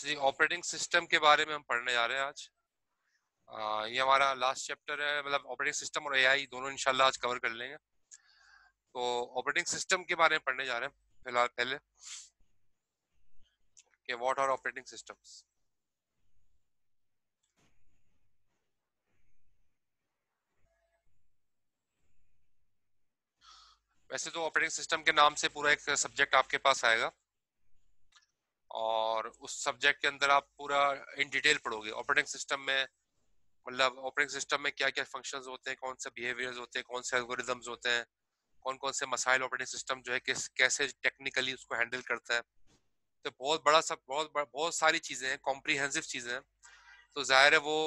जी, operating system के बारे में हम पढ़ने जा रहे हैं आज। ये हमारा लास्ट चैप्टर है, मतलब ऑपरेटिंग सिस्टम और एआई दोनों इंशाल्लाह आज कवर कर लेंगे। तो ऑपरेटिंग सिस्टम के बारे में पढ़ने जा रहे हैं फिलहाल पहले कि व्हाट आर ऑपरेटिंग सिस्टम्स। वैसे तो ऑपरेटिंग सिस्टम के नाम से पूरा एक सब्जेक्ट आपके पास आएगा और उस सब्जेक्ट के अंदर आप पूरा इन डिटेल पढ़ोगे ऑपरेटिंग सिस्टम में। मतलब ऑपरेटिंग सिस्टम में क्या क्या फंक्शंस होते हैं, कौन से बिहेवियर्स होते हैं, कौन से एल्गोरिदम्स होते हैं, कौन कौन से मसाइल ऑपरेटिंग सिस्टम जो है किस कैसे टेक्निकली उसको हैंडल करता है। तो बहुत बड़ा सब बहुत सारी चीजें हैं, कॉम्प्रिहेंसिव चीजें हैं। तो जाहिर है वो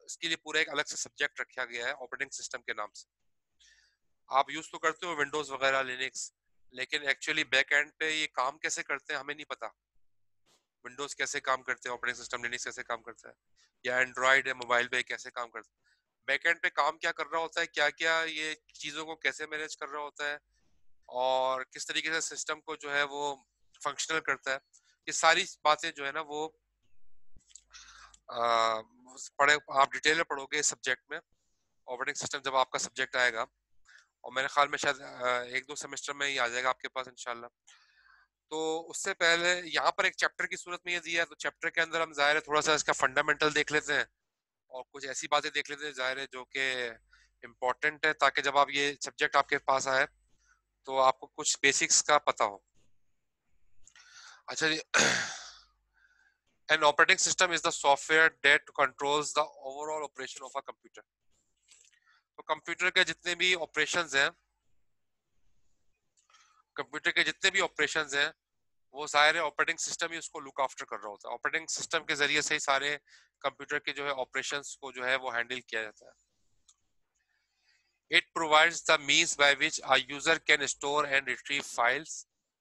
इसके लिए पूरा एक अलग से सब्जेक्ट रखा गया है ऑपरेटिंग सिस्टम के नाम से। आप यूज तो करते हो विंडोज वगैरह लिनक्स, लेकिन एक्चुअली बैक एंड पे ये काम कैसे करते हैं हमें नहीं पता। विंडोज कैसे काम करते हैं, ऑपरेटिंग सिस्टम लिनक्स कैसे काम करता है, या एंड्रॉइड है मोबाइल पे कैसे काम करता है, बैक एंड पे काम क्या कर रहा होता है, क्या क्या ये चीजों को कैसे मैनेज कर रहा होता है, और किस तरीके से सिस्टम को जो है वो फंक्शनल करता है। ये सारी बातें जो है ना वो आ, पढ़े, आप डिटेल में पढ़ोगे सब्जेक्ट में ऑपरेटिंग सिस्टम जब आपका सब्जेक्ट आएगा। और मेरे ख्याल में शायद एक दो सेमेस्टर में ही आ जाएगा आपके पास इंशाल्लाह। तो उससे पहले यहाँ पर एक चैप्टर की सूरत में ये दिया है, तो चैप्टर के अंदर हम जाहिर है थोड़ा सा इसका फंडामेंटल देख लेते हैं और कुछ ऐसी बातें देख लेते हैं जाहिर है जो कि इम्पोर्टेंट है, ताकि जब आप ये सब्जेक्ट आपके पास आए तो आपको कुछ बेसिक्स का पता हो। अच्छा जी। An operating system is the software that controls the overall operation of a computer. तो कंप्यूटर के जितने भी ऑपरेशंस हैं, कंप्यूटर के जितने भी ऑपरेशंस हैं वो सारे ऑपरेटिंग सिस्टम ही उसको लुक आफ्टर कर रहा होता है। ऑपरेटिंग सिस्टम के जरिए से ही सारे कंप्यूटर के जो है ऑपरेशंस को जो है वो हैंडल किया जाता है। It provides the means by which a user can store and retrieve files,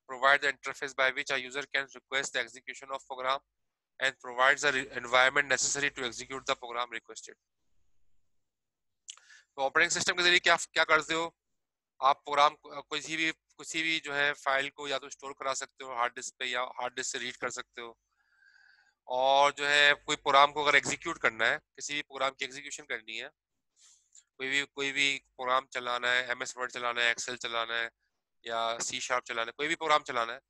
provide the interface by which a user can request the execution of program, and provides the environment necessary to execute the program requested. तो operating system के जरिए क्या क्या करते हो, आप programme किसी भी जो है फाइल को या तो स्टोर करा सकते हो हार्ड डिस्क पे, या हार्ड डिस्क से रीड कर सकते हो। और जो है कोई प्रोग्राम को अगर एग्जीक्यूट करना है, किसी भी प्रोग्राम की एग्जीक्यूशन करनी है, कोई भी प्रोग्राम चलाना है, एमएस वर्ड चलाना है, एक्सेल चलाना है, या सी शार्प चलाना है, कोई भी प्रोग्राम चलाना है,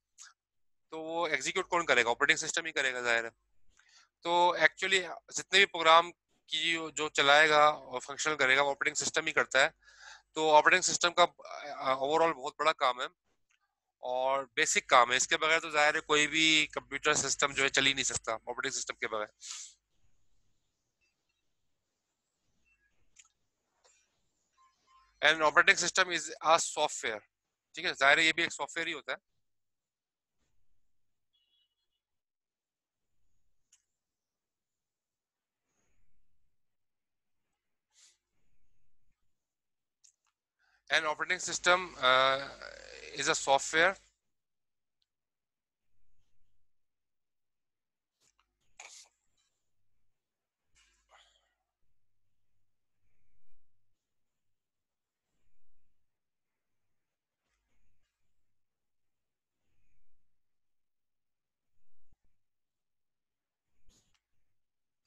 तो वो एग्जीक्यूट कौन करेगा, ऑपरेटिंग सिस्टम ही करेगा जाहिर है। तो एक्चुअली जितने भी प्रोग्राम की जो चलाएगा और फंक्शनल करेगा वो ऑपरेटिंग सिस्टम ही करता है। तो ऑपरेटिंग सिस्टम का ओवरऑल बहुत बड़ा काम है और बेसिक काम है। इसके बगैर तो जाहिर है कोई भी कंप्यूटर सिस्टम जो है चल ही नहीं सकता ऑपरेटिंग सिस्टम के बगैर। And operating system is a software. ठीक है, जाहिर है ये भी एक सॉफ्टवेयर ही होता है। An operating system is a software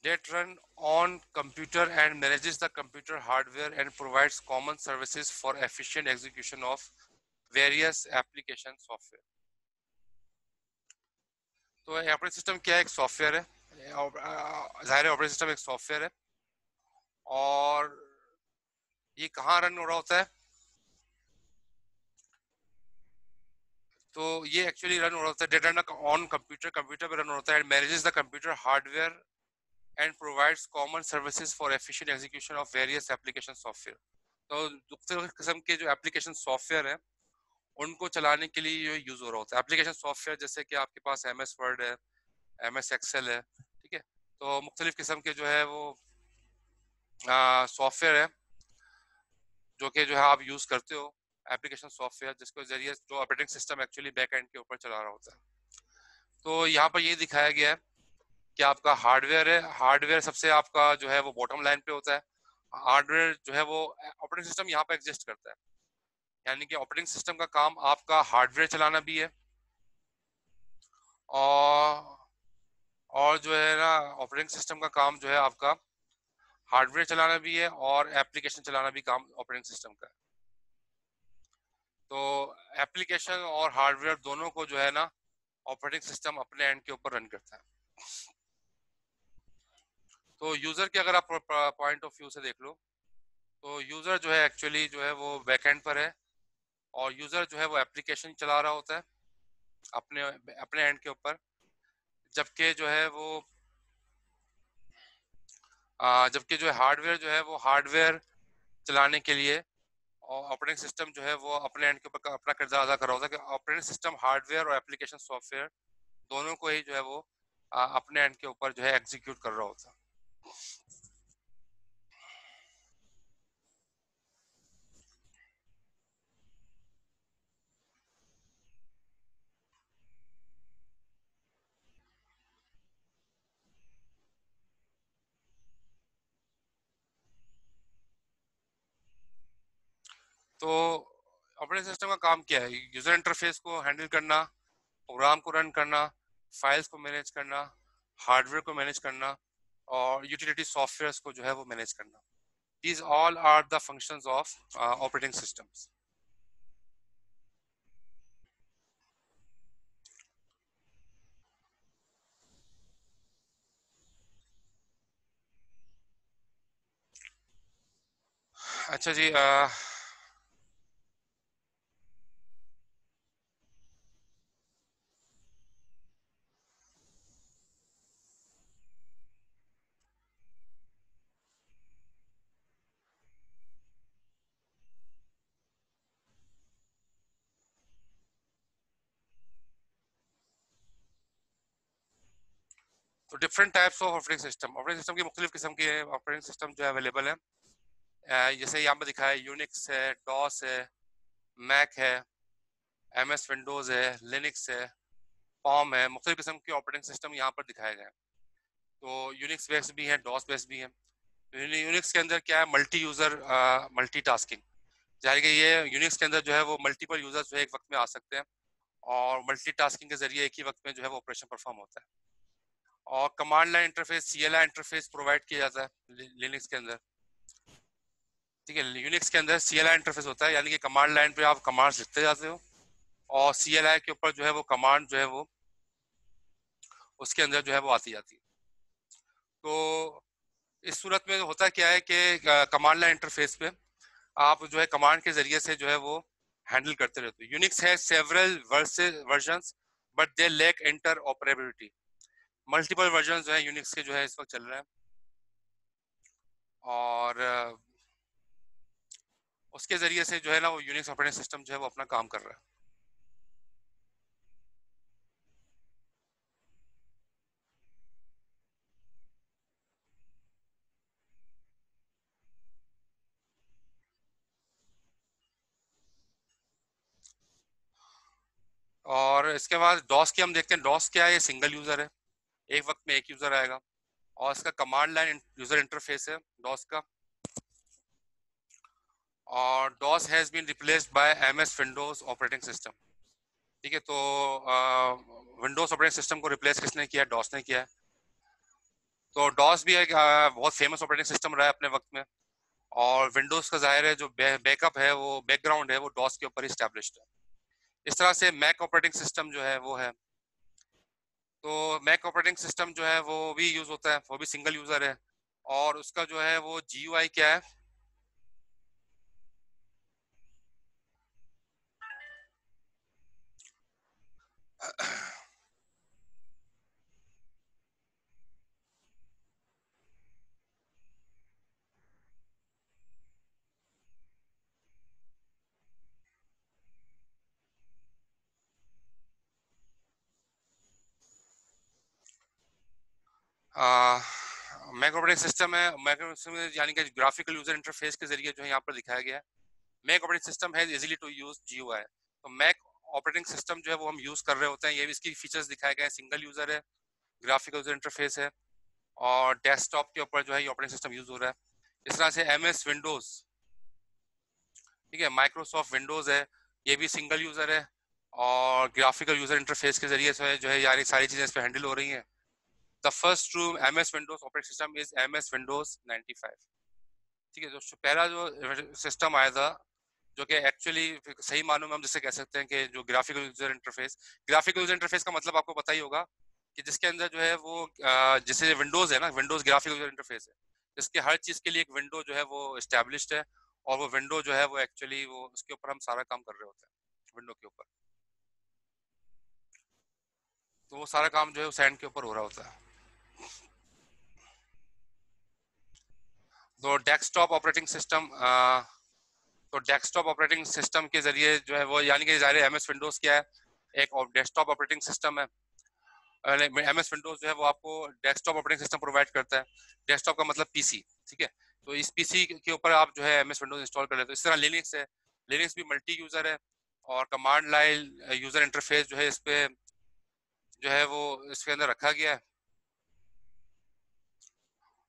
that run on computer and manages the computer hardware and provides common services for efficient execution of various application software. तो ऑपरेटिंग सिस्टम क्या है, एक सॉफ्टवेयर है। जाहिर है ऑपरेटिंग सिस्टम एक software है और ये कहाँ रन हो रहा होता है, तो ये एक्चुअली रन हो रहा होता है डेटा ऑन कंप्यूटर, कंप्यूटर पे रन होता है, manages the computer hardware and provides common services for efficient execution of various application software. तो मुख्तलिफ किस्म के जो एप्लीकेशन सॉफ्टवेयर है उनको चलाने के लिए ये यूज हो रहा होता है। एप्लीकेशन सॉफ्टवेयर जैसे कि आपके पास एम एस वर्ड है, एम एस एक्सेल है, ठीक है। तो मुख्तलिफ किस्म के जो है वो सॉफ्टवेयर है जो कि जो है आप यूज करते हो, एप्लीकेशन सॉफ्टवेयर जिसके जरिए जो operating system actually back and के ऊपर चला रहा होता है। तो यहाँ पर ये दिखाया गया है कि आपका हार्डवेयर है, हार्डवेयर सबसे आपका जो है वो बॉटम लाइन पे होता है। हार्डवेयर जो है वो ऑपरेटिंग सिस्टम यहाँ पर एग्जिस्ट करता है, यानी कि ऑपरेटिंग सिस्टम का काम आपका हार्डवेयर चलाना भी है और और जो है ना ऑपरेटिंग सिस्टम का काम जो है आपका हार्डवेयर चलाना भी है और एप्लीकेशन चलाना भी काम ऑपरेटिंग सिस्टम का है। तो एप्लीकेशन और हार्डवेयर दोनों को जो है ना ऑपरेटिंग सिस्टम अपने एंड के ऊपर रन करता है। तो यूजर के अगर आप पॉइंट ऑफ व्यू से देख लो तो यूजर जो है एक्चुअली जो है वो बैकएंड पर है और यूजर जो है वो एप्लीकेशन चला रहा होता है अपने अपने एंड के ऊपर, जबकि जो है वो जबकि जो है हार्डवेयर जो है वो हार्डवेयर चलाने के लिए और ऑपरेटिंग सिस्टम जो है वो अपने एंड के ऊपर अपना किरदार अदा कर रहा होता है कि ऑपरेटिंग सिस्टम हार्डवेयर और एप्लीकेशन सॉफ्टवेयर दोनों को ही जो है वो अपने एंड के ऊपर जो है एग्जीक्यूट कर रहा होता है। तो ऑपरेटिंग सिस्टम का काम क्या है? यूजर इंटरफेस को हैंडल करना, प्रोग्राम को रन करना, फाइल्स को मैनेज करना, हार्डवेयर को मैनेज करना और यूटिलिटी सॉफ्टवेयर्स को जो है वो मैनेज करना। These all are the functions of operating systems. अच्छा जी, तो different types of operating system की मुख्तलिफ किस्म के ऑपरेटिंग सिस्टम जो है अवेलेबल है। जैसे यहाँ पर दिखा है यूनिक्स है, डॉस है, मैक है, एम एस विंडोज है, लिनक्स है, पॉम है। मुख्तलिफ किस्म के ऑपरेटिंग सिस्टम यहाँ पर दिखाए गए हैं। तो यूनिक्स बेस्ड भी है, डॉस बेस्ड भी है। यूनिक्स के अंदर क्या है, मल्टी यूजर मल्टी टास्किंग, जाहिर कि ये यूनिक्स के अंदर जो है वो मल्टीपल यूजर्स जो है एक वक्त में आ सकते हैं और मल्टीटास्किंग के जरिए एक ही वक्त में जो है वो ऑपरेशन परफॉर्म होता है। और command line interface, CLI interface provide किया जाता है लिनक्स के अंदर। ठीक है, यूनिक्स के अंदर सीएलआई इंटरफेस होता है, यानी कि कमांड लाइन पे आप कमांड्स लिखते जाते हो और सीएलआई के ऊपर जो है वो कमांड जो है वो उसके अंदर जो है वो आती जाती है। तो इस सूरत में होता क्या है कि कमांड लाइन इंटरफेस पे आप जो है कमांड के जरिए से जो है वो हैंडल करते रहते हो। यूनिक्स है several versions but they lack interoperability. Multiple version जो है यूनिक्स के जो है इस वक्त चल रहे हैं और उसके जरिए से जो है ना वो यूनिक्स ऑपरेटिंग सिस्टम जो है वो अपना काम कर रहा है। और इसके बाद डॉस की हम देखते हैं। डॉस क्या है? ये सिंगल यूजर है, एक वक्त में एक यूजर आएगा और इसका कमांड लाइन यूजर इंटरफेस है डॉस का। और DOS has been replaced by MS Windows operating system. ठीक है, तो विंडोज ऑपरेटिंग सिस्टम को रिप्लेस किसने किया? डॉस ने किया है। तो डॉस भी एक बहुत फेमस ऑपरेटिंग सिस्टम रहा है अपने वक्त में और विंडोज का जाहिर है जो बैकअप है वो बैकग्राउंड है वो डॉस के ऊपर स्टैब्लिश्ड है। इस तरह से मैक ऑपरेटिंग सिस्टम जो है वो है। तो मैक ऑपरेटिंग सिस्टम जो है वो भी यूज होता है, वो भी सिंगल यूजर है और उसका जो है वो जीयूआई क्या है? मैक ऑपरेटिंग सिस्टम है। मैक ऑपरेटिंग यानी कि ग्राफिकल यूजर इंटरफेस के जरिए जो है यहाँ पर दिखाया गया है। मैक ऑपरेटिंग सिस्टम है इजीली टू यूज जीयूआई। तो मैक ऑपरेटिंग सिस्टम जो है वो हम यूज कर रहे होते हैं, ये भी इसकी फीचर्स दिखाए गए हैं। सिंगल यूजर है, ग्राफिकल यूजर इंटरफेस है और डेस्कटॉप के ऊपर जो है ये ऑपरेटिंग सिस्टम यूज हो रहा है। इस तरह से एमएस विंडोज, ठीक है, माइक्रोसॉफ्ट विंडोज है, ये भी सिंगल यूजर है और ग्राफिकल यूजर इंटरफेस के जरिए से जो है यार सारी चीजें इस पर हैंडल हो रही हैं। The first true MS Windows operating system is MS Windows 95। ठीक है, जो पहला जो सिस्टम आया था जो कि एक्चुअली सही मानों में हम जिसे कह सकते हैं कि जो ग्राफिकल यूजर इंटरफेस का मतलब आपको पता ही होगा कि जिसके अंदर जो है वो जैसे विंडोज है ना, विंडोज ग्राफिकल यूजर इंटरफेस है, जिसके हर चीज के लिए एक विंडो जो है वो एस्टेब्लिश्ड है, और वो विंडो जो है वो एक्चुअली वो उसके ऊपर हम सारा काम कर रहे होते हैं विंडो के ऊपर। तो वो सारा काम जो है सैंड के ऊपर हो रहा होता है। तो डेस्कटॉप ऑपरेटिंग सिस्टम के जरिए जो है वो, यानी कि ज़ाहिर MS विंडोज क्या है, एक डेस्कटॉप ऑपरेटिंग सिस्टम है। MS विंडोज जो है वो आपको डेस्कटॉप ऑपरेटिंग सिस्टम प्रोवाइड करता है। डेस्कटॉप का मतलब PC। ठीक है, तो इस PC के ऊपर आप जो है MS विंडोज इंस्टॉल कर लेते हो। इस तरह लिनक्स है, लिनक्स भी मल्टी यूजर है, और कमांड लाइन यूजर इंटरफेस जो है इस पे जो है वो इसके अंदर रखा गया है।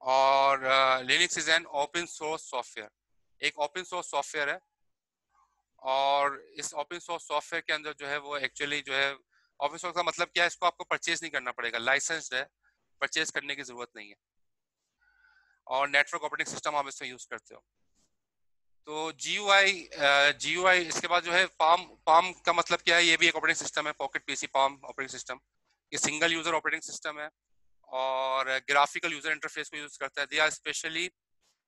और Linux is an open source software, एक ओपन सोर्स सॉफ्टवेयर है। और इस ओपन सोर्स सॉफ्टवेयर के अंदर जो है वो एक्चुअली जो है, ओपन सोर्स का मतलब क्या है, इसको आपको परचेज नहीं करना पड़ेगा, लाइसेंस्ड है, परचेज करने की जरूरत नहीं है। और नेटवर्क ऑपरेटिंग सिस्टम आप इसमें यूज करते हो। तो GUI इसके बाद जो है पाम पाम का मतलब क्या है, ये भी एक ऑपरेटिंग सिस्टम है, pocket PC palm operating system. ये सिंगल यूजर ऑपरेटिंग सिस्टम है और ग्राफिकल यूजर इंटरफेस को यूज करता है। They are specially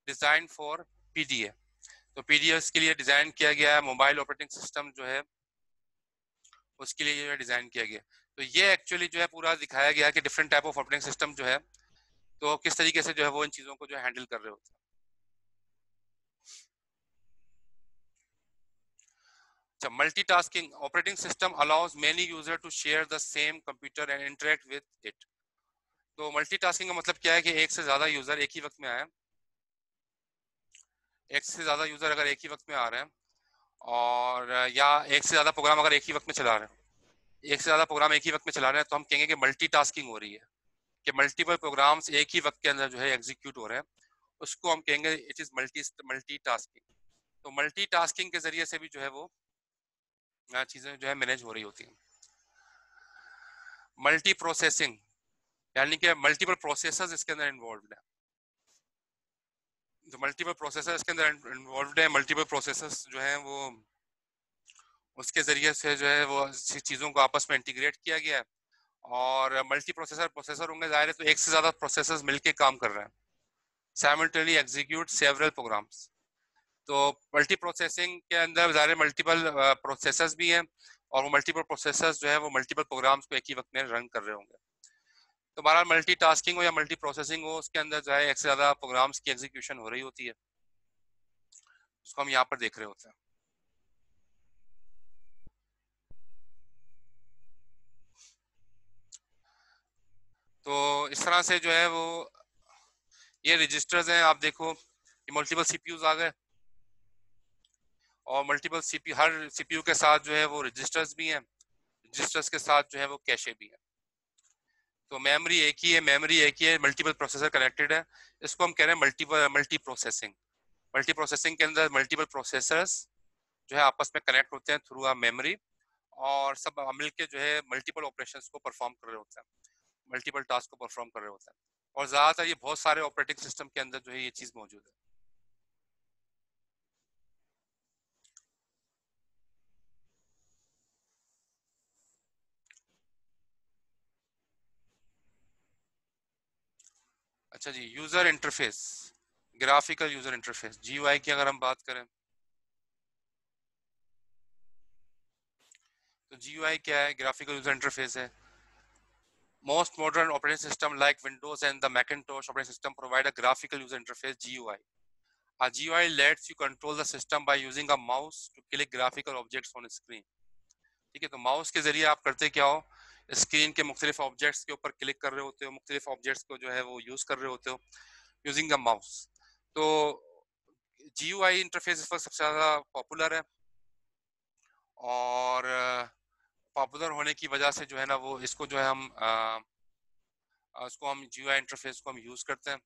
designed for PDA। तो PDA के लिए डिजाइन किया गया है, मोबाइल ऑपरेटिंग सिस्टम जो है उसके लिए जो है डिजाइन किया गया। तो ये एक्चुअली जो है पूरा दिखाया गया कि different type of operating system जो है तो किस तरीके से जो है वो इन चीजों को जो हैंडल कर रहे होते हैं। अच्छा, multitasking operating system allows many user to share the same computer and interact with it. तो मल्टीटास्किंग का मतलब क्या है कि एक से ज्यादा यूजर एक ही वक्त में आए, एक से ज्यादा यूजर अगर एक ही वक्त में आ रहे हैं, और या एक से ज्यादा प्रोग्राम अगर एक ही वक्त में चला रहे हैं, एक से ज्यादा प्रोग्राम एक ही वक्त में चला रहे हैं, तो हम कहेंगे कि मल्टीटास्किंग हो रही है, कि मल्टीपल प्रोग्राम्स एक ही वक्त के अंदर जो है एग्जीक्यूट हो रहे हैं, उसको हम कहेंगे इट इज मल्टीटास्किंग। तो मल्टीटास्किंग के जरिए से भी जो है वो चीजें जो है मैनेज हो रही होती हैं। मल्टी प्रोसेसिंग, यानी कि मल्टीपल प्रोसेसर्स इसके अंदर इन्वॉल्व है। जो मल्टीपल प्रोसेसर इसके अंदर इन्वॉल्व है, मल्टीपल प्रोसेसर्स जो है वो उसके जरिए से जो है वो चीजों को आपस में इंटीग्रेट किया गया है। और मल्टी प्रोसेसर होंगे, जाहिर है, तो एक से ज्यादा प्रोसेसर्स मिलके काम कर रहे हैं, साइमल्टेनियसली एग्जीक्यूट सेवरल प्रोग्राम्स। तो मल्टी प्रोसेसिंग के अंदर ज़ाहिर मल्टीपल प्रोसेसर्स भी हैं, और वो मल्टीपल प्रोसेसर्स जो है वो मल्टीपल प्रोग्राम्स को एक ही वक्त में रन कर रहे होंगे। तो बहरहाल मल्टी टास्किंग हो या मल्टी प्रोसेसिंग हो, उसके अंदर जो है एक से ज़्यादा प्रोग्राम्स की एग्जीक्यूशन हो रही होती है, उसको हम यहाँ पर देख रहे होते हैं। तो इस तरह से जो है वो ये रजिस्टर्स हैं, आप देखो ये मल्टीपल CPUs आ गए, और मल्टीपल CPU, हर CPU के साथ जो है वो रजिस्टर्स भी हैं, रजिस्टर्स के साथ जो है वो कैशे भी है। तो मेमोरी एक ही है, मल्टीपल प्रोसेसर कनेक्टेड है, इसको हम कह रहे हैं मल्टी प्रोसेसिंग। मल्टी प्रोसेसिंग के अंदर मल्टीपल प्रोसेसर्स जो है आपस में कनेक्ट होते हैं थ्रू आ मेमोरी, और सब मिलके जो है मल्टीपल ऑपरेशंस को परफॉर्म कर रहे होते हैं, मल्टीपल टास्क को परफॉर्म कर रहे होते हैं। और ज्यादातर ये बहुत सारे ऑपरेटिंग सिस्टम के अंदर जो है ये चीज मौजूद है। अच्छा जी, user interface, graphical user interface GUI की अगर हम बात करें, तो GUI क्या है, ग्राफिकल यूजर इंटरफेस है। Most modern operating system like Windows and the Macintosh operating system provide a graphical user interface GUI. A GUI lets you control the system by using a mouse to click graphical objects on screen. ठीक है, तो mouse के जरिए आप करते क्या हो, screen के मुख्तलिफ ऑब्जेक्ट्स के ऊपर क्लिक कर रहे होते हो, मुख्तलिफ ऑब्जेक्ट्स को जो है वो यूज कर रहे होते हो यूजिंग द माउस। तो GUI इंटरफेस इस वक्त सबसे ज्यादा पॉपुलर है, और पॉपुलर होने की वजह से जो है ना वो इसको जो है हम उसको हम GUI इंटरफेस को हम यूज करते हैं,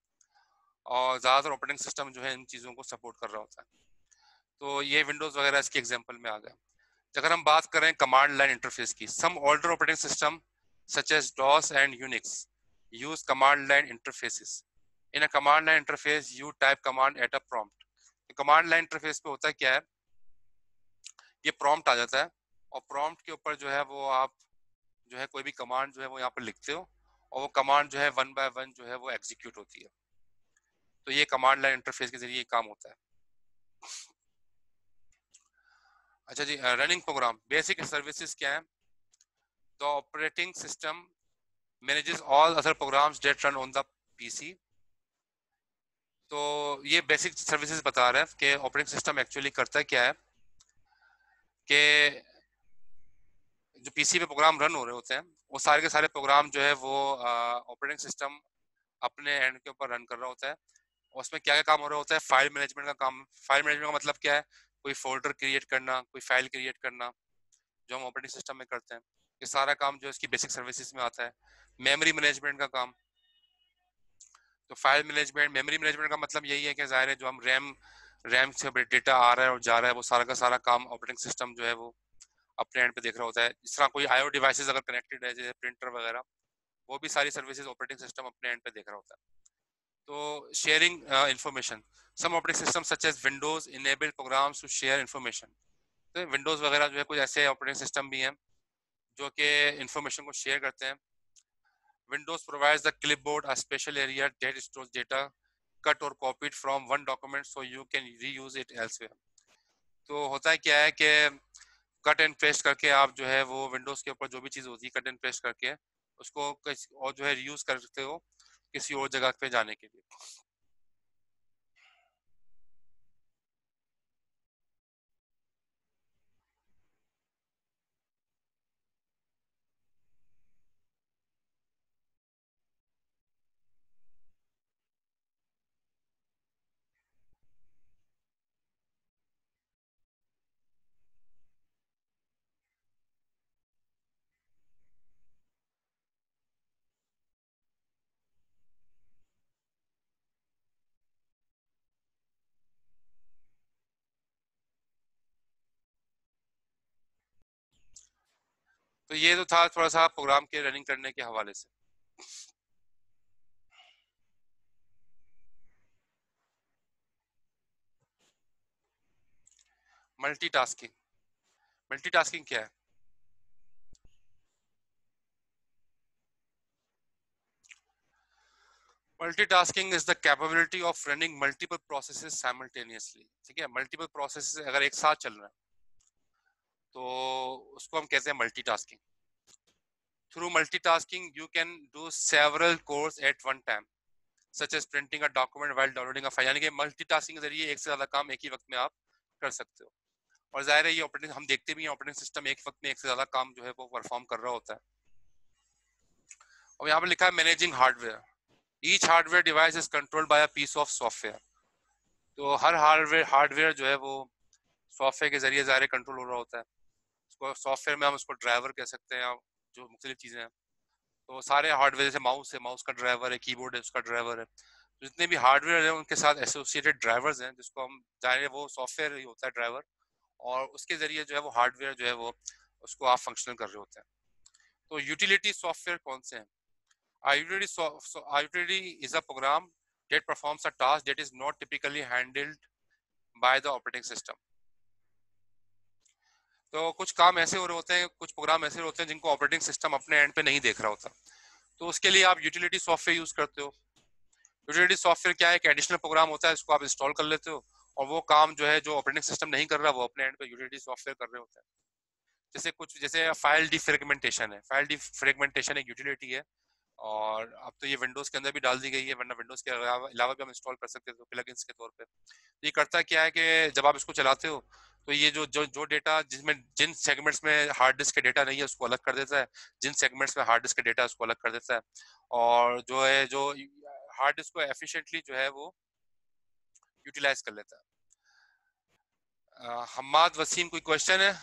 और ज़्यादातर ऑपरेटिंग सिस्टम जो है इन चीज़ों को सपोर्ट कर रहा होता है। तो ये विंडोज़ वगैरह इसके एग्जांपल में आ गए। अगर हम बात करें कमांड लाइन इंटरफेस की, some older operating system such as DOS and Unix use command line interfaces. In a command line interface, you type command at a prompt. Command line interface पे होता क्या है, ये प्रॉम्प्ट आ जाता है और prompt के ऊपर जो है वो आप जो है कोई भी कमांड जो है वो यहाँ पर लिखते हो और वो कमांड जो है वन बाय वन जो है वो एग्जीक्यूट होती है। तो ये कमांड लाइन इंटरफेस के जरिए काम होता है। अच्छा जी, रनिंग प्रोग्राम बेसिक सर्विसेज क्या है? The operating system manages all other programmes that run on the PC. तो ये बेसिक सर्विसेज बता रहा है कि ऑपरेटिंग सिस्टम एक्चुअली करता क्या है कि जो पीसी पे प्रोग्राम रन हो रहे होते हैं वो सारे के सारे प्रोग्राम जो है वो ऑपरेटिंग सिस्टम अपने एंड के ऊपर रन कर रहा होता है। और उसमें क्या क्या काम हो रहा होता है? फाइल मैनेजमेंट का काम। फाइल मैनेजमेंट का मतलब क्या है? कोई फोल्डर क्रिएट करना, कोई फाइल क्रिएट करना, जो हम ऑपरेटिंग सिस्टम में करते हैं। ये सारा काम जो है इसकी बेसिक सर्विसेज में आता है। मेमोरी मैनेजमेंट का काम। तो फाइल मैनेजमेंट, मेमोरी मैनेजमेंट का मतलब यही है कि जाहिर है जो हम रैम से डेटा आ रहा है और जा रहा है वो सारा का सारा काम ऑपरेटिंग सिस्टम जो है वो अपने एंड पे देख रहा होता है। जिस तरह कोई आईओ डिवाइसेस अगर कनेक्टेड है जैसे प्रिंटर वगैरह, वो भी सारी सर्विसेज ऑपरेटिंग सिस्टम अपने एंड पे देख रहा होता है। तो sharing information, some operating system such as Windows enable programs to share information. तो विंडोज वगैरह जो है कुछ ऐसे ऑपरेटिंग सिस्टम भी हैं जो कि इंफॉर्मेशन को शेयर करते हैं। Windows provides the clipboard a special area that stores data cut or copied from one document so you can reuse it elsewhere। तो होता है क्या है कि कट एंड पेस्ट करके आप जो है वो विंडोज के ऊपर जो भी चीज होती है कट एंड पेस्ट करके उसको और जो है रीयूज कर सकते हो किसी और जगह पे जाने के लिए। तो ये तो था थोड़ा सा प्रोग्राम के रनिंग करने के हवाले से। मल्टीटास्किंग, मल्टीटास्किंग क्या है? Multitasking is the capability of running multiple processes simultaneously. ठीक है, मल्टीपल प्रोसेसेस अगर एक साथ चल रहा है तो उसको हम कहते हैं multitasking. Through multitasking you can do several cores at one time such as printing a document while downloading a file। यानी कि मल्टीटास्किंग के जरिए एक से ज्यादा काम एक ही वक्त में आप कर सकते हो। और जाहिर है ये ऑपरेटिंग हम देखते भी हैं, ऑपरेटिंग सिस्टम एक वक्त में एक से ज्यादा काम जो है वो परफॉर्म कर रहा होता है। और यहाँ पे लिखा है managing hardware, each hardware device is controlled by a piece of software. तो हर हार्डवेयर हार्डवेयर जो है वो सॉफ्टवेयर के जरिए जाहिर कंट्रोल हो रहा होता है। उसको सॉफ्टवेयर में हम उसको ड्राइवर कह सकते हैं, जो मुख्तलिफ चीजें हैं। तो सारे हार्डवेयर जैसे माउस है, माउस का ड्राइवर है, कीबोर्ड है उसका ड्राइवर है। तो जितने भी हार्डवेयर है उनके साथ एसोसिएटेड ड्राइवर्स हैं जिसको हम जाने वो सॉफ्टवेयर ही होता है ड्राइवर। और उसके जरिए जो है वो हार्डवेयर जो है वो उसको आप फंक्शनल कर रहे होते हैं। तो यूटिलिटी सॉफ्टवेयर कौन से हैं? Utility is a program that performs a task that is not typically handled by the operating system। तो कुछ काम ऐसे हो रहे होते हैं, कुछ प्रोग्राम ऐसे होते हैं जिनको ऑपरेटिंग सिस्टम अपने एंड पे नहीं देख रहा होता, तो उसके लिए आप यूटिलिटी सॉफ्टवेयर यूज करते हो। यूटिलिटी सॉफ्टवेयर क्या है? एक एडिशनल प्रोग्राम होता है जिसको आप इंस्टॉल कर लेते हो और वो काम जो है जो ऑपरेटिंग सिस्टम नहीं कर रहा वो अपने एंड पे यूटिलिटी सॉफ्टवेयर कर रहे होते हैं। जैसे कुछ जैसे फाइल डिफ्रेगमेंटेशन है, फाइल डिफ्रेगमेंटेशन एक यूटिलिटी है और अब तो ये विंडोज के अंदर भी डाल दी गई है, वरना विंडोज के अलावा भी हम इंस्टॉल कर सकते थे प्लगइन्स के तौर पे। तो ये करता क्या है कि जब आप इसको चलाते हो तो ये जो जो जो डेटा जिसमें जिन सेगमेंट्स में हार्ड डिस्क के डेटा नहीं है उसको अलग कर देता है, जिन सेगमेंट्स में हार्ड डिस्क के डेटा उसको अलग कर देता है और जो है जो हार्ड डिस्क को एफिशिएंटली जो है वो यूटिलाइज कर लेता है। हम्माद वसीम कोई क्वेश्चन है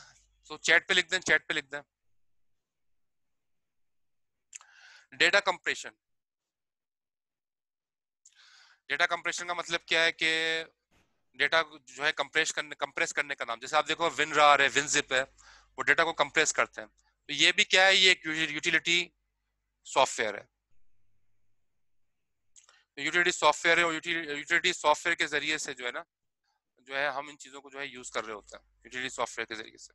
तो चैट पे लिख दें, चैट पे लिख दें। डेटा कंप्रेशन, डेटा कंप्रेशन का मतलब क्या है कि डेटा जो है कंप्रेस करने का नाम। जैसे आप देखो विनरार है, विनजिप है, वो डेटा को कंप्रेस करते हैं। तो ये भी क्या है? ये एक यूटिलिटी सॉफ्टवेयर है। यूटिलिटी सॉफ्टवेयर है और यूटिलिटी सॉफ्टवेयर के जरिए से जो है ना, जो है हम इन चीजों को जो है यूज कर रहे होते हैं यूटिलिटी सॉफ्टवेयर के जरिए से।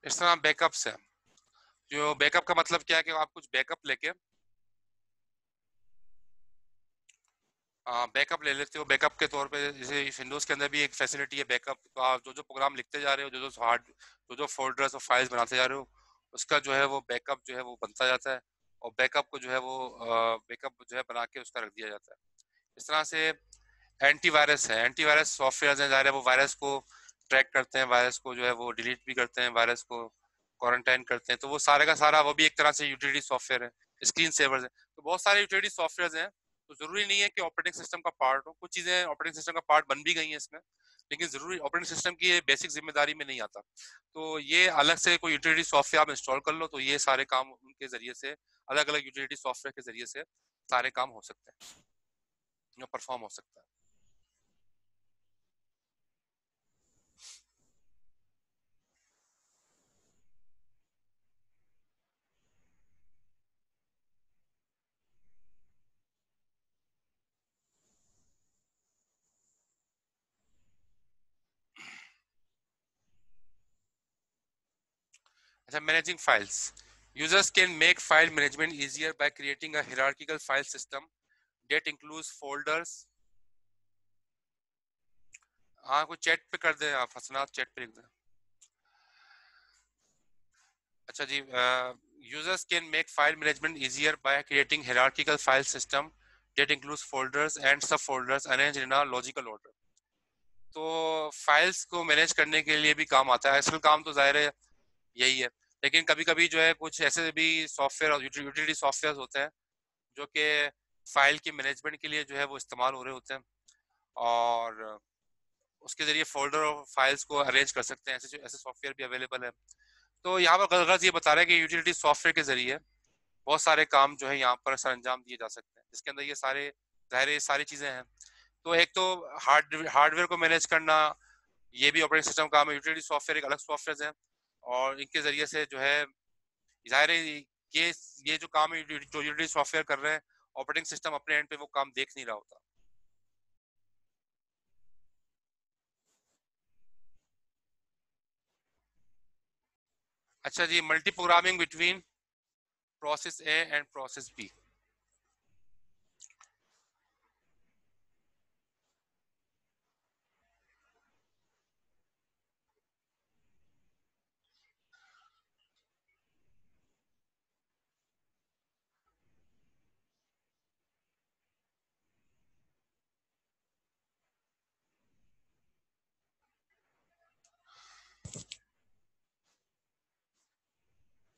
इस तरह बैकअप्स है। जो बैकअप का मतलब क्या है कि आप कुछ बैकअप लेके बैकअप ले लेते हो। बैकअप के तौर पे जैसे विंडोज के अंदर भी एक फैसिलिटी है बैकअप, तो आप जो जो प्रोग्राम लिखते जा रहे हो, जो जो फोल्डर्स और फाइल्स बनाते जा रहे हो, उसका जो है वो बैकअप जो है वो बनता जाता है। और बैकअप को जो है वो बैकअप जो है बना के उसका रख दिया जाता है। इस तरह से एंटीवायरस है, एंटीवायरस सॉफ्टवेयर हैं, ज़ाहिर है वो वायरस को ट्रैक करते हैं, वायरस को जो है वो डिलीट भी करते हैं, वायरस को क्वारंटाइन करते हैं। तो वो सारे का सारा वो भी एक तरह से यूटिलिटी सॉफ्टवेयर है। स्क्रीन सेवर्स है, तो बहुत सारे यूटिलिटी सॉफ्टवेयर हैं। तो जरूरी नहीं है कि ऑपरेटिंग सिस्टम का पार्ट हो, कुछ चीजें ऑपरेटिंग सिस्टम का पार्ट बन भी गई हैं इसमें, लेकिन जरूरी ऑपरेटिंग सिस्टम की ये बेसिक जिम्मेदारी में नहीं आता। तो ये अलग से कोई यूटिलिटी सॉफ्टवेयर आप इंस्टॉल कर लो, तो ये सारे काम उनके जरिए से, अलग अलग यूटिलिटी सॉफ्टवेयर के जरिए से सारे काम हो सकते हैं, परफॉर्म हो सकता है। अच्छा, managing files. Users can make file management easier by creating a hierarchical file system that includes folders। हाँ, कोई चैट पे कर दे आप, हसनात चैट पे लिख दे। अच्छा जी, users can make file management easier by creating hierarchical file system that includes folders and subfolders arranged in a logical order। तो files को मैनेज करने के लिए भी काम आता है, असल काम तो जाहिर है यही है। लेकिन कभी कभी जो है कुछ ऐसे भी सॉफ्टवेयर और यूटिलिटी सॉफ्टवेयर होते हैं जो कि फाइल की मैनेजमेंट के लिए जो है वो इस्तेमाल हो रहे होते हैं, और उसके जरिए फोल्डर और फाइल्स को अरेंज कर सकते हैं। ऐसे ऐसे सॉफ्टवेयर भी अवेलेबल है। तो यहाँ पर गलत ये बता रहा है कि यूटिलिटी सॉफ्टवेयर के जरिए बहुत सारे काम जो है यहाँ पर सर अंजाम दिए जा सकते हैं, जिसके अंदर ये सारे ज़ाहिर ये सारी चीज़ें हैं। तो एक तो हार्डवेयर को मैनेज करना, ये भी ऑपरेटिंग सिस्टम काम है। यूटिलिटी सॉफ्टवेयर एक अलग सॉफ्टवेयर है, और इनके जरिए से जो है ज़ाहिर है ये ये जो काम है जो यूटिलिटी सॉफ्टवेयर कर रहे हैं, ऑपरेटिंग सिस्टम अपने एंड पे वो काम देख नहीं रहा होता। अच्छा जी, multiprogramming between process A and process B.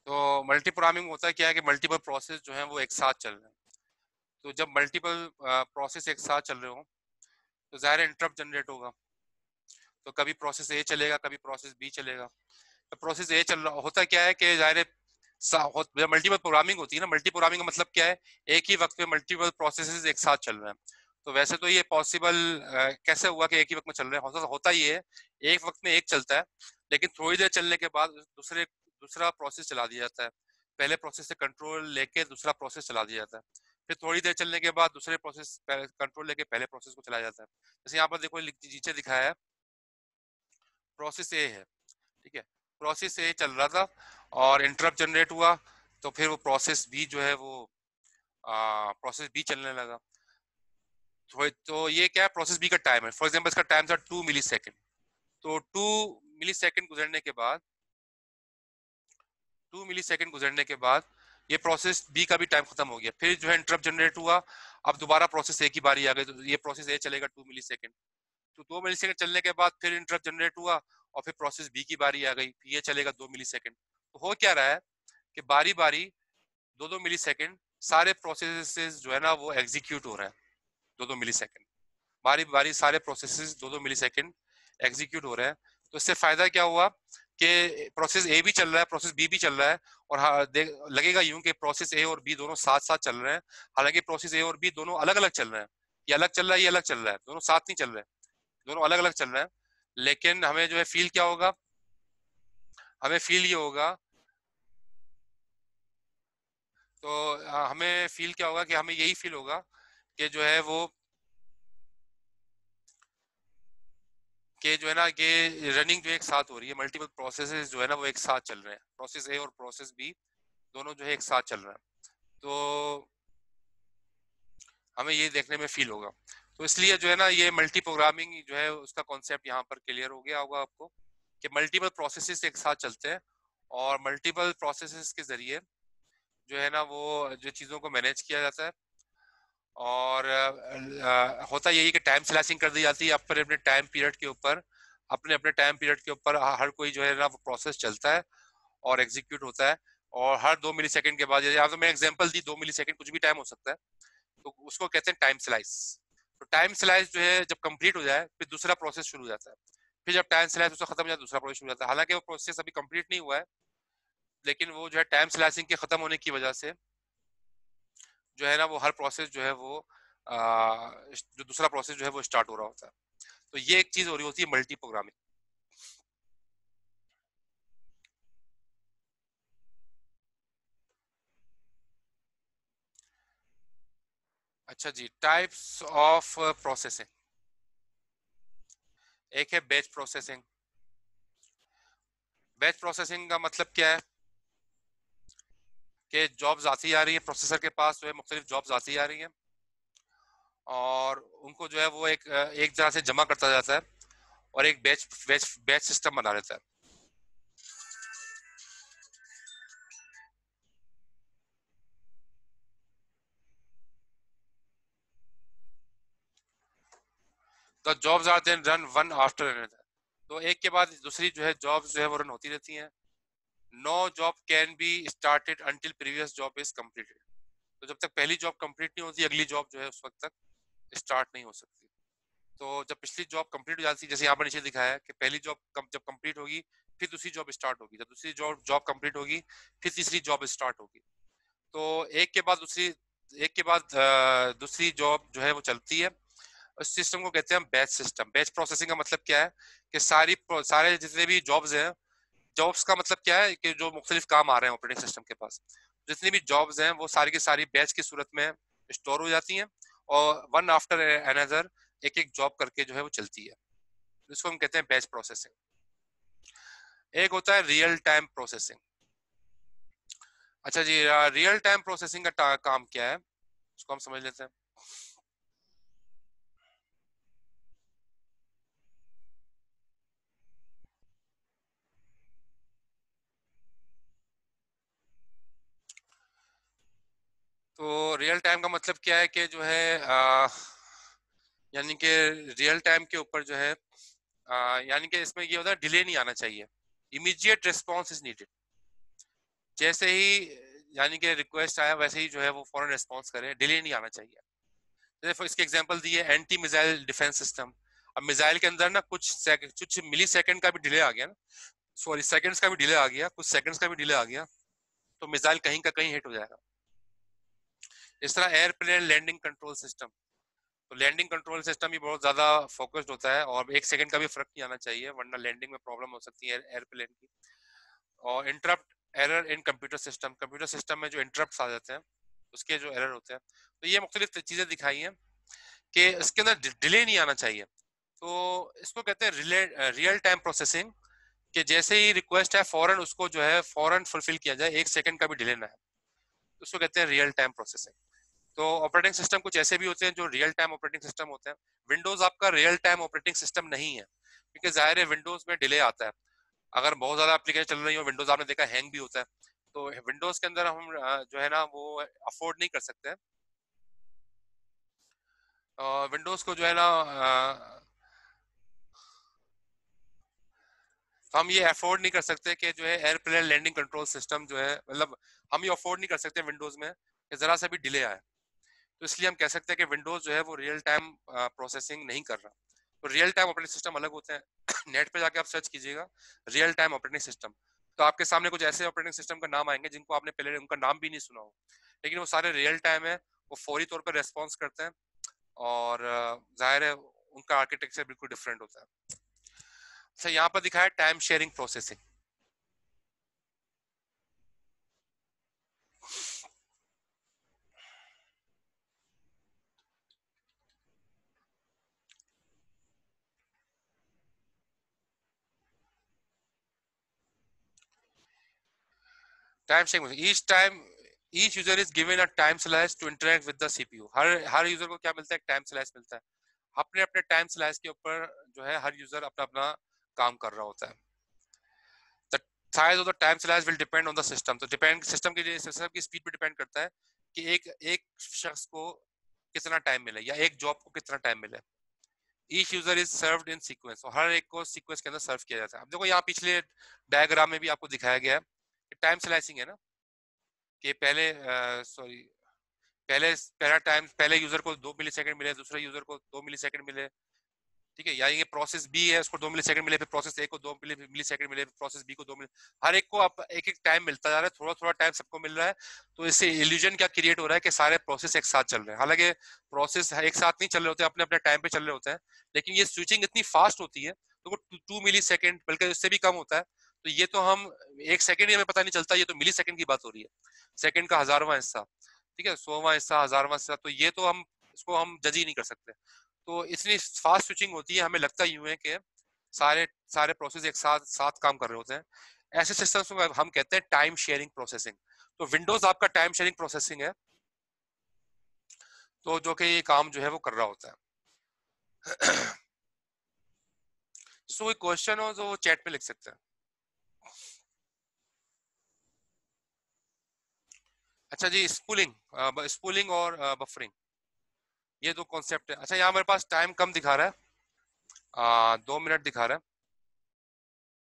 तो मल्टी प्रोग्रामिंग होता है क्या है कि मल्टीपल प्रोसेस जो है वो एक साथ चल रहे हैं। तो जब मल्टीपल प्रोसेस एक साथ चल रहे हो, तो ज़ाहिर इंटरप्ट जनरेट होगा। तो कभी प्रोसेस ए चलेगा, कभी प्रोसेस बी चलेगा। तो प्रोसेस ए चल रहा होता क्या है कि ज़ाहिर जब मल्टीपल प्रोग्रामिंग होती है ना, मल्टी प्रोग्रामिंग का मतलब क्या है, एक ही वक्त पे मल्टीपल प्रोसेसेस एक साथ चल रहे हैं। तो वैसे तो ये पॉसिबल कैसे हुआ कि एक ही वक्त में चल रहे हैं, होता ये है एक वक्त में एक चलता है, लेकिन थोड़ी देर चलने के बाद दूसरा प्रोसेस चला दिया जाता है। पहले प्रोसेस से कंट्रोल लेके दूसरा प्रोसेस चला दिया जाता है। फिर थोड़ी देर चलने के बाद दूसरे प्रोसेस कंट्रोल लेके पहले प्रोसेस को चलाया जाता है। जैसे यहाँ पर देखो नीचे दिखाया है, प्रोसेस ए है, ठीक है। प्रोसेस ए चल रहा था और इंटरप्ट जनरेट हुआ, तो फिर वो प्रोसेस बी जो है वो प्रोसेस बी चलने लगा। तो ये क्या है, प्रोसेस बी का टाइम है। फॉर एग्जांपल इसका टाइम था 2 मिली सेकेंड। तो 2 मिली सेकेंड गुजरने के बाद 2 मिली सेकेंड गुजरने के बाद ये प्रोसेस बी का भी टाइम खत्म हो गया, फिर जो है इंटरप्ट जनरेट हुआ, अब दोबारा प्रोसेस ए की बारी आ गई, तो ये प्रोसेस ए चलेगा 2 मिली सेकेंड। तो 2 मिली सेकेंड चलने के बाद फिर इंटरप्ट जनरेट हुआ और फिर प्रोसेस बी की बारी आ गई, ये चलेगा 2 मिली सेकेंड। तो हो क्या रहा है कि बारी बारी 2-2 मिली सेकेंड सारे प्रोसेसेस जो है ना वो एग्जीक्यूट हो रहा है, 2-2 मिली सेकेंड बारी बारी सारे प्रोसेसेस 2-2 मिली सेकेंड एग्जीक्यूट हो रहे हैं। तो इससे फायदा क्या हुआ कि प्रोसेस ए भी चल रहा है, प्रोसेस बी भी चल रहा है, और लगेगा यूं कि प्रोसेस ए और बी दोनों साथ साथ चल रहे हैं, हालांकि प्रोसेस ए और बी दोनों अलग अलग चल रहे हैं। ये अलग चल रहा है, ये अलग चल रहा है, दोनों साथ नहीं चल रहे हैं, दोनों अलग अलग चल रहे हैं। लेकिन हमें जो है फील क्या होगा, हमें फील ये होगा, तो हमें फील क्या होगा कि हमें यही फील होगा कि जो है वो कि जो है ना कि रनिंग जो एक साथ हो रही है, मल्टीपल प्रोसेसेस जो है ना वो एक साथ चल रहे हैं, प्रोसेस ए और प्रोसेस बी दोनों जो है एक साथ चल रहे हैं। तो हमें ये देखने में फील होगा। तो इसलिए जो है ना ये मल्टी प्रोग्रामिंग जो है उसका कॉन्सेप्ट यहाँ पर क्लियर हो गया होगा आपको कि मल्टीपल प्रोसेसेस एक साथ चलते हैं, और मल्टीपल प्रोसेसेस के जरिए जो है ना वो जो चीज़ों को मैनेज किया जाता है। और होता यही कि टाइम स्लैशिंग कर दी जाती है अपने अपने टाइम पीरियड के ऊपर, अपने अपने टाइम पीरियड के ऊपर हर कोई जो है ना वो प्रोसेस चलता है और एग्जीक्यूट होता है। और हर 2 मिली सेकेंड के बाद, जैसे तो मैंने एग्जांपल दी, 2 मिली सेकेंड कुछ भी टाइम हो सकता है, तो उसको कहते हैं टाइम स्लाइस। तो टाइम स्लाइस जो है जब कंप्लीट हो जाए फिर दूसरा प्रोसेस शुरू हो जाता है, फिर जब टाइम स्लाइस उसका खत्म हो जाए दूसरा प्रोसेस शुरू हो जाता है। हालांकि वो प्रोसेस अभी कंप्लीट नहीं हुआ है, लेकिन वो जो है टाइम स्लाइसिंग के खत्म होने की वजह से जो है ना वो हर प्रोसेस जो है वो जो दूसरा प्रोसेस जो है वो स्टार्ट हो रहा होता है। तो ये एक चीज हो रही होती है मल्टी प्रोग्रामिंग। अच्छा जी, टाइप्स ऑफ प्रोसेसिंग। एक है बैच प्रोसेसिंग। बैच प्रोसेसिंग का मतलब क्या है कि जॉब्स आती आ रही है, प्रोसेसर के पास जो है मुख्तलिफ जॉब्स आती आ रही हैं, और उनको जो है वो एक तरह से जमा करता जाता है और एक बैच बैच बैच सिस्टम बना लेता है। The jobs are then run one after another. तो एक के बाद दूसरी जो है जॉब्स जो है वो रन होती रहती हैं। No job can be started until previous job is completed. तो जब तक पहली जॉब कंप्लीट नहीं होती अगली जॉब जो है उस वक्त तक स्टार्ट नहीं हो सकती। तो जब पिछली जॉब कंप्लीट हो जाती है, जैसे यहाँ पर नीचे दिखाया है कि पहली जॉब जब कंप्लीट होगी फिर दूसरी जॉब स्टार्ट होगी, जब दूसरी जॉब जॉब कंप्लीट होगी फिर तीसरी जॉब स्टार्ट होगी। तो एक के बाद दूसरी, एक के बाद दूसरी जॉब जो है वो चलती है। उस सिस्टम को कहते हैं बैच सिस्टम। बैच प्रोसेसिंग का मतलब क्या है कि सारे जितने भी जॉब्स हैं, जॉब्स का मतलब क्या है कि जो मुख्तलिफ काम आ रहे हैं ऑपरेटिंग सिस्टम के पास, जितनी भी जॉब्स हैं वो सारी की सारी बैच की सूरत में स्टोर हो जाती हैं, और वन आफ्टर अनदर एक एक जॉब करके जो है वो चलती है। इसको हम कहते हैं बैच प्रोसेसिंग। एक होता है रियल टाइम प्रोसेसिंग। अच्छा जी, रियल टाइम प्रोसेसिंग का काम क्या है उसको हम समझ लेते हैं। तो रियल टाइम का मतलब क्या है कि जो है यानी कि रियल टाइम के ऊपर जो है यानी कि इसमें ये होता है डिले नहीं आना चाहिए, इमीडिएट रिस्पॉन्स इज नीडेड। जैसे ही यानी कि रिक्वेस्ट आया वैसे ही जो है वो फौरन रिस्पॉन्स करे, डिले नहीं आना चाहिए। जैसे इसके एग्जांपल दिए एंटी मिसाइल डिफेंस सिस्टम। अब मिसाइल के अंदर ना कुछ मिली सेकंड का भी डिले आ गया ना, सॉरी सेकंड्स का भी डिले आ गया, कुछ सेकंड्स का भी डिले आ गया, तो मिसाइल कहीं का कहीं हिट हो जाएगा। इस तरह एयरप्लेन लैंडिंग कंट्रोल सिस्टम। तो लैंडिंग कंट्रोल सिस्टम भी बहुत ज्यादा फोकस्ड होता है, और एक सेकंड का भी फर्क नहीं आना चाहिए वरना लैंडिंग में प्रॉब्लम हो सकती है एयरप्लेन की। और interrupt error in computer system. Computer system में जो इंटरप्ट आ जाते हैं उसके जो एरर होते हैं, तो ये मुख्तलिफ चीजें दिखाई हैं कि इसके अंदर डिले नहीं आना चाहिए। तो इसको कहते हैं रियल टाइम प्रोसेसिंग, कि जैसे ही रिक्वेस्ट है फौरन उसको जो है फौरन फुलफिल किया जाए, एक सेकंड का भी डिले ना है, उसको कहते हैं रियल टाइम प्रोसेसिंग। तो ऑपरेटिंग सिस्टम कुछ ऐसे भी होते हैं जो रियल टाइम ऑपरेटिंग सिस्टम होते हैं। विंडोज आपका रियल टाइम ऑपरेटिंग सिस्टम नहीं है, क्योंकि जाहिर है विंडोज में डिले आता है। अगर बहुत ज्यादा एप्लीकेशन चल रही हो विंडोज, आपने देखा हैंग भी होता है, तो विंडोज के अंदर हम जो है ना वो अफोर्ड नहीं कर सकते। विंडोज को जो है ना तो हम ये अफोर्ड नहीं कर सकते कि जो है एयरप्लेन लैंडिंग कंट्रोल सिस्टम जो है, मतलब हम ये अफोर्ड नहीं कर सकते विंडोज में कि जरा सा भी डिले आए। तो इसलिए हम कह सकते हैं कि विंडोज जो है वो रियल टाइम प्रोसेसिंग नहीं कर रहा। तो रियल टाइम ऑपरेटिंग सिस्टम अलग होते हैं। नेट पे जाके आप सर्च कीजिएगा रियल टाइम ऑपरेटिंग सिस्टम, तो आपके सामने कुछ ऐसे ऑपरेटिंग सिस्टम का नाम आएंगे जिनको आपने पहले उनका नाम भी नहीं सुना हो, लेकिन वो सारे रियल टाइम है, वो फौरी तौर पर रेस्पॉन्स करते हैं, और जाहिर है उनका आर्किटेक्चर बिल्कुल डिफरेंट होता है। अच्छा, यहाँ पर दिखा है time sharing processing. Time sharing, each user is given a time slice to interact with the CPU. हर यूजर को क्या मिलता है? टाइम स्लाइस मिलता है। अपने अपने टाइम स्लाइस के ऊपर जो है हर यूजर अपना अपना काम कर रहा होता है। The size of the time slice will depend on the system. तो डिपेंड सिस्टम की स्पीड पे डिपेंड करता है कि एक एक शख्स को कितना टाइम मिले या एक जॉब को कितना टाइम मिले। Each user is served in sequence, और हर एक को सीक्वेंस के अंदर सर्व किया जाता है। अब देखो यहाँ पिछले डायग्राम में भी आपको दिखाया गया है टाइम स्लाइसिंग है ना, कि पहले सॉरी पहले पहला टाइम पहले यूजर को 2 मिली सेकंड मिले, दूसरे यूजर को 2 मिली सेकंड मिले, ठीक है। या ये प्रोसेस बी है, उसको 2 मिली सेकंड मिले, फिर प्रोसेस ए को 2 मिली सेकंड मिले, प्रोसेस बी को 2 मिली, हर एक को अब एक एक टाइम मिलता जा रहा है, थोड़ा थोड़ा टाइम सबको मिल रहा है। तो इससे इल्यूजन क्या क्रिएट हो रहा है कि सारे प्रोसेस एक साथ चल रहे हैं, हालांकि प्रोसेस एक साथ नहीं चल रहे होते, अपने अपने टाइम पे चल रहे होते हैं। लेकिन ये स्विचिंग इतनी फास्ट होती है तो वो 2 मिली सेकंड बल्कि उससे भी कम होता है। तो ये तो हम एक सेकंड ही हमें पता नहीं चलता, ये तो मिली सेकंड की बात हो रही है, सेकंड का 1000वां हिस्सा, ठीक है, 100वां हिस्सा, 1000वां हिस्सा। तो ये तो हम इसको हम जज ही नहीं कर सकते। तो इसलिए फास्ट स्विचिंग होती है, हमें लगता यूं है कि सारे सारे प्रोसेस एक साथ साथ काम कर रहे होते हैं। ऐसे सिस्टम्स को हम कहते हैं टाइम शेयरिंग प्रोसेसिंग। तो विंडोज आपका टाइम शेयरिंग प्रोसेसिंग है, तो जो कि ये काम जो है वो कर रहा होता है। जिसको कोई क्वेश्चन हो तो वो चैट में लिख सकते हैं। अच्छा जी, स्पूलिंग और बफरिंग, ये दो कॉन्सेप्ट है। अच्छा, यहाँ मेरे पास टाइम कम दिखा रहा है, 2 मिनट दिखा रहा है।